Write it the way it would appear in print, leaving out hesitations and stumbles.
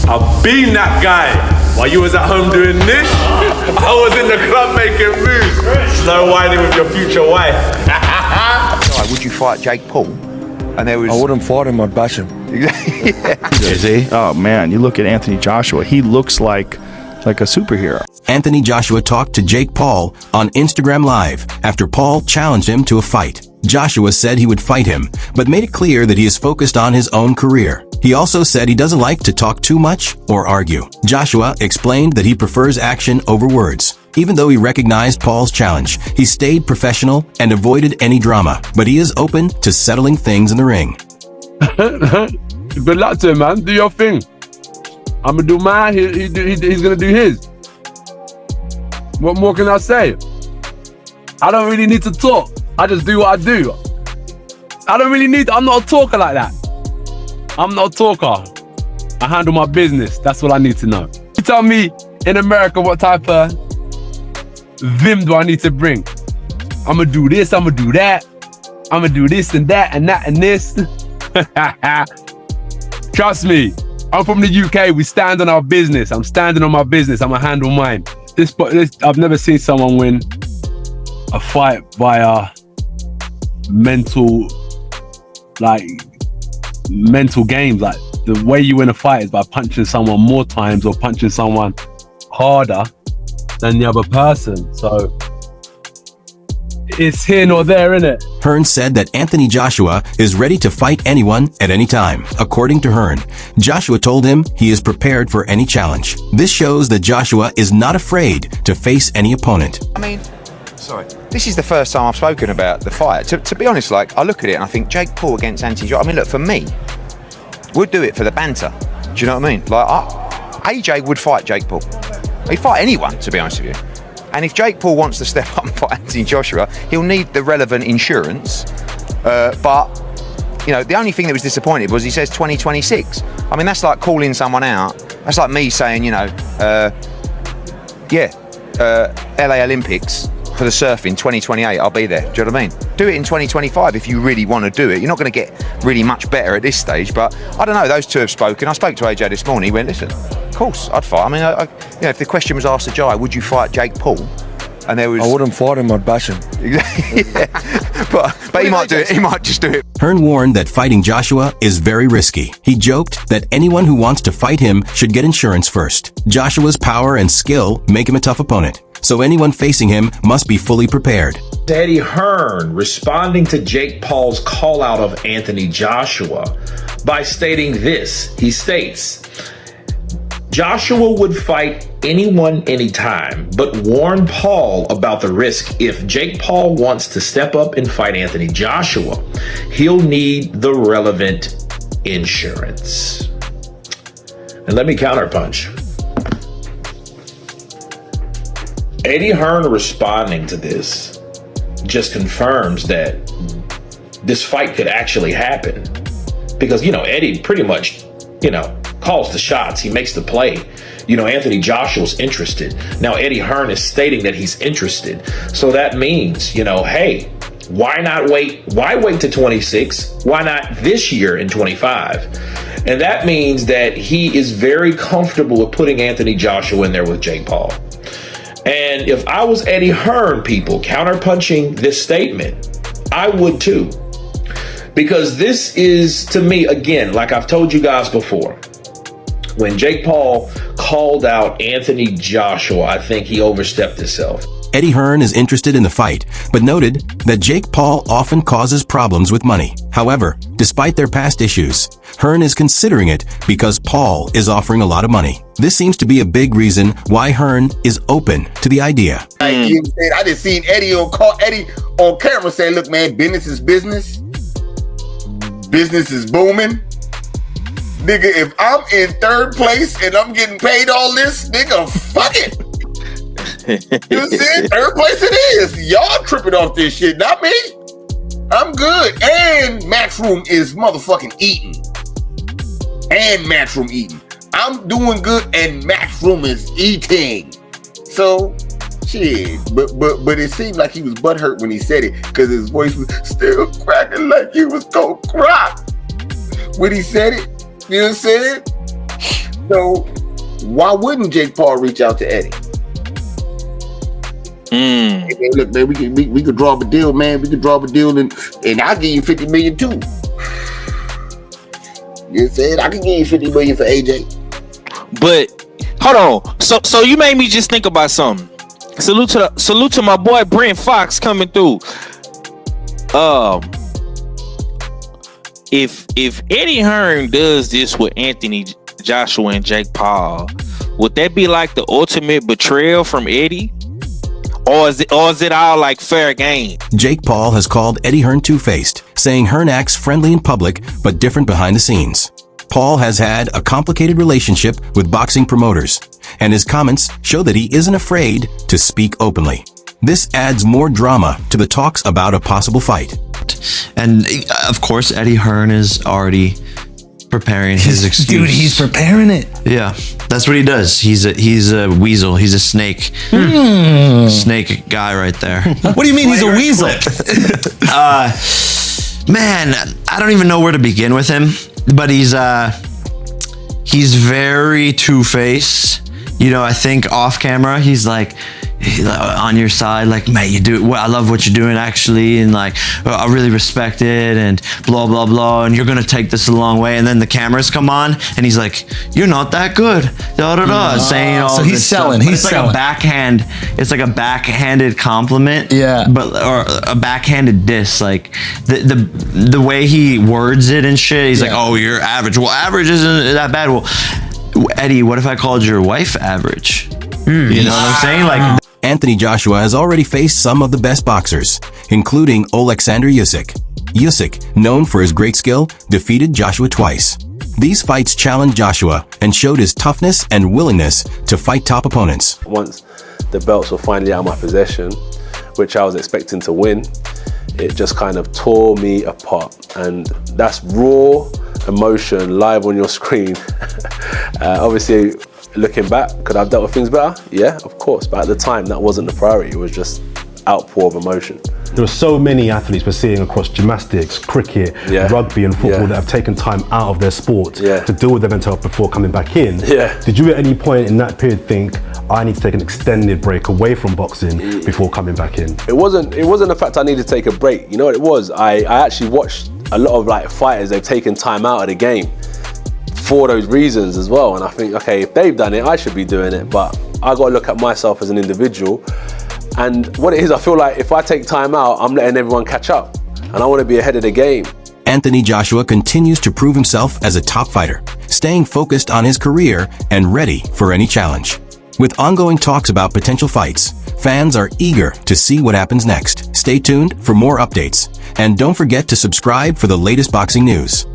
I've been that guy. While you was at home doing this, I was in the club making moves. Slow whining with your future wife. Would you fight Jake Paul? And there was... I wouldn't fight him, I'd bash him. Is he? Oh man, you look at Anthony Joshua, he looks like a superhero. Anthony Joshua talked to Jake Paul on Instagram Live after Paul challenged him to a fight. Joshua said he would fight him, but made it clear that he is focused on his own career. He also said he doesn't like to talk too much or argue. Joshua explained that he prefers action over words. Even though he recognized Paul's challenge, he stayed professional and avoided any drama, but he is open to settling things in the ring. Good luck to him, man. Do your thing. I'm gonna do mine. He's gonna do his. What more can I say? I don't really need to talk. I just do what I do. I'm not a talker like that. I'm not a talker. I handle my business. That's what I need to know. You tell me in America what type of vim do I need to bring? I'm gonna do this, I'm gonna do that. I'm gonna do this and that and that and this. Trust me, I'm from the UK. We stand on our business. I'm standing on my business. I'm gonna handle mine. I've never seen someone win a fight via mental games. Like, the way you win a fight is by punching someone more times or punching someone harder than the other person. So it's here nor there, innit? Hearn said that Anthony Joshua is ready to fight anyone at any time. According to Hearn, Joshua told him he is prepared for any challenge. This shows that Joshua is not afraid to face any opponent. I mean, this is the first time I've spoken about the fight. To be honest, like, I look at it and I think Jake Paul against Anthony Joshua. I mean, look, for me, we'd do it for the banter. Do you know what I mean? Like, AJ would fight Jake Paul. He'd fight anyone, to be honest with you. And if Jake Paul wants to step up and fight Anthony Joshua, he'll need the relevant insurance. But, you know, the only thing that was disappointed was he says 2026. I mean, that's like calling someone out. That's like me saying, you know, LA Olympics for the surfing 2028, I'll be there. Do you know what I mean? Do it in 2025 if you really want to do it. You're not going to get really much better at this stage, but I don't know, those two have spoken. I spoke to AJ this morning. He went, listen, of course I'd fight. I mean, you know, if the question was asked to Jai, would you fight Jake Paul? And there was... I wouldn't fight him, I'd bash him. Yeah. But he might do it. He might just do it. Hearn warned that fighting Joshua is very risky. He joked that anyone who wants to fight him should get insurance first. Joshua's power and skill make him a tough opponent, so anyone facing him must be fully prepared. Eddie Hearn responding to Jake Paul's call out of Anthony Joshua by stating this. He states, Joshua would fight anyone anytime, but warn Paul about the risk. If Jake Paul wants to step up and fight Anthony Joshua, he'll need the relevant insurance. And let me counterpunch. Eddie Hearn responding to this just confirms that this fight could actually happen, because, you know, Eddie pretty much, you know, calls the shots. He makes the play. You know, Anthony Joshua's interested. Now Eddie Hearn is stating that he's interested. So that means, you know, hey, why not wait? Why wait to 26? Why not this year in 25? And that means that he is very comfortable with putting Anthony Joshua in there with Jake Paul. And if I was Eddie Hearn, people, counterpunching this statement, I would too. Because this is, to me, again, like I've told you guys before, when Jake Paul called out Anthony Joshua, I think he overstepped himself. Eddie Hearn is interested in the fight, but noted that Jake Paul often causes problems with money. However, despite their past issues, Hearn is considering it because Paul is offering a lot of money. This seems to be a big reason why Hearn is open to the idea. I just seen Eddie on camera say, look, man, business is business. Business is booming. Nigga, if I'm in third place and I'm getting paid all this, nigga, fuck it. You see, third place it is. Y'all tripping off this shit, not me. I'm good. And Matchroom is motherfucking eating. And Matchroom eating. I'm doing good and Matchroom is eating. So, shit. But it seemed like he was butthurt when he said it, because his voice was still cracking like he was gonna cry when he said it. You know what I'm saying? So why wouldn't Jake Paul reach out to Eddie? Hey, man, look, man, we could draw up a deal, man. We could draw up a deal, and I'll give you $50 million too. You said I can give you $50 million for AJ. But hold on, so you made me just think about something. Salute to my boy Brent Fox coming through. If Eddie Hearn does this with Anthony Joshua and Jake Paul, would that be like the ultimate betrayal from Eddie? Or is it all like fair game? Jake Paul has called Eddie Hearn two-faced, saying Hearn acts friendly in public but different behind the scenes. Paul has had a complicated relationship with boxing promoters, and his comments show that he isn't afraid to speak openly. This adds more drama to the talks about a possible fight. And of course, Eddie Hearn is already preparing his excuse. Dude, he's preparing it. Yeah, that's what he does. He's a weasel. He's a snake. Snake guy right there. What do you mean he's a weasel? Man, I don't even know where to begin with him. But he's very two-faced. You know, I think off camera he's like on your side, like, mate, you do. I love what you're doing, actually, and like, I really respect it, and blah blah blah, and you're gonna take this a long way. And then the cameras come on, and he's like, "You're not that good," da da da, saying all. So he's selling. He's selling. Like a backhand. It's like a backhanded compliment. Yeah. Or a backhanded diss. Like the way he words it and shit. He's like, "Oh, you're average." Well, average isn't that bad. Well, Eddie, what if I called your wife average? You know what I'm saying? Like. Anthony Joshua has already faced some of the best boxers, including Oleksandr Usyk. Usyk, known for his great skill, defeated Joshua twice. These fights challenged Joshua and showed his toughness and willingness to fight top opponents. Once the belts were finally out of my possession, which I was expecting to win, it just kind of tore me apart. And that's raw emotion live on your screen. Obviously, looking back, could I have dealt with things better? Yeah, of course. But at the time, that wasn't the priority. It was just outpour of emotion. There are so many athletes we're seeing across gymnastics, cricket, rugby and football that have taken time out of their sport to deal with their mental health before coming back in. Did you at any point in that period think, I need to take an extended break away from boxing before coming back in? It wasn't the fact I needed to take a break. You know what it was? I actually watched a lot of like fighters, they've taken time out of the game for those reasons as well. And I think, okay, if they've done it, I should be doing it. But I got to look at myself as an individual. And what it is, I feel like if I take time out, I'm letting everyone catch up. And I want to be ahead of the game. Anthony Joshua continues to prove himself as a top fighter, staying focused on his career and ready for any challenge. With ongoing talks about potential fights, fans are eager to see what happens next. Stay tuned for more updates. And don't forget to subscribe for the latest boxing news.